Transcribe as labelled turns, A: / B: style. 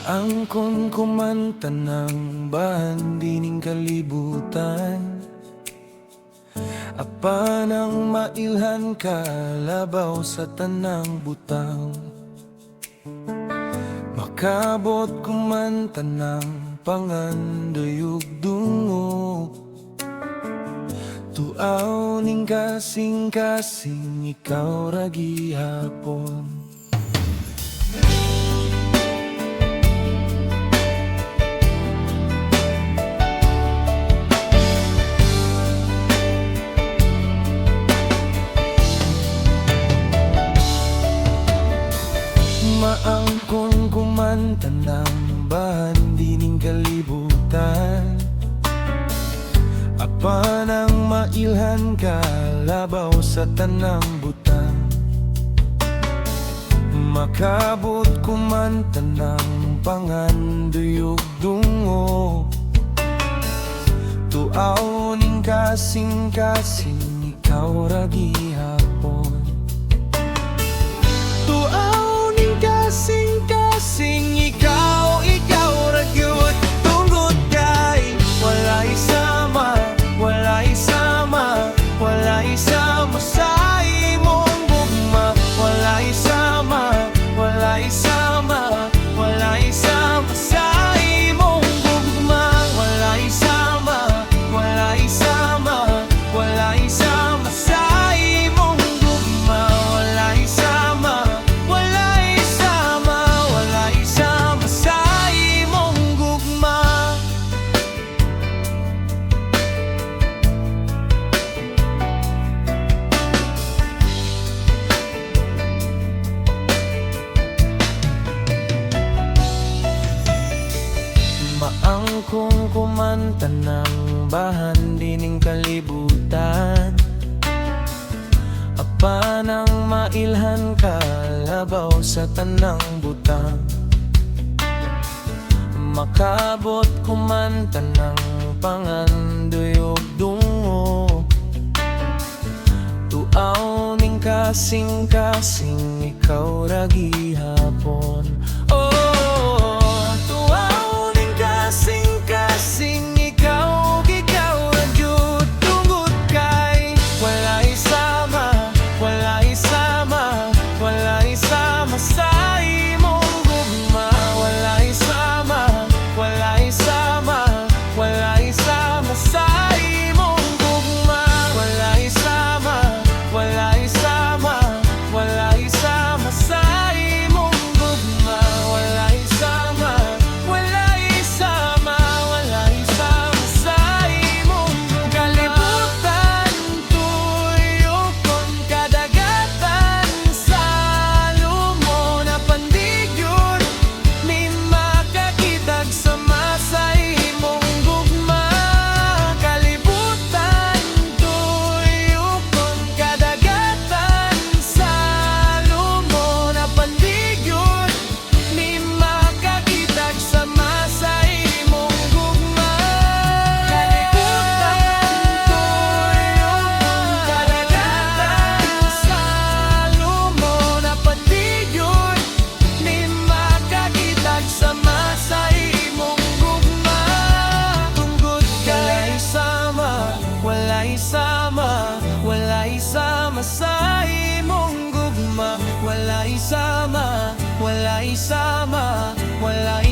A: Angkon kumanta ng bandining kalibutan, apan ang mailhan kalabaw sa tanang butang. Makabot kumanta ng panganduyog dungo, tuaw ning kasing-kasing ikaw ra gihapon. Maangkon kumanta ng bandining kalibutan, apan ang mailhan kalabaw sa tanang butang. Makabot kumanta ng panganduyog dungo, tuaw ning kasing-kasing ikaw ra gihapon. Kasing-kasing ikaw ra gyud, tungod kay walay sama, walay sama, walay sama sa imong gugma. Walay sama, walay sama, walay sama sa imong gugma. Walay sama, walay sama, walay sama sa imong gugma. Walay sama, maangkong kumanta ng bandining kalibutan, apan ang mailhan kalabaw sa tanang butang. Makabot kumanta ng panganduyog dungo, tuaw ning kasing-kasing ikaw ra gihapon. Kasing-kasing ikaw ra gyud, tungod kay walay sama, walay sama, walay sama sa imong gugma. Walay sama, walay sama, walay sama sa imong gugma. Walay sama, walay sama, walay sama sa imong gugma. Walay sama, walay sama sa imong gugma. Walay sama, walay sama, walay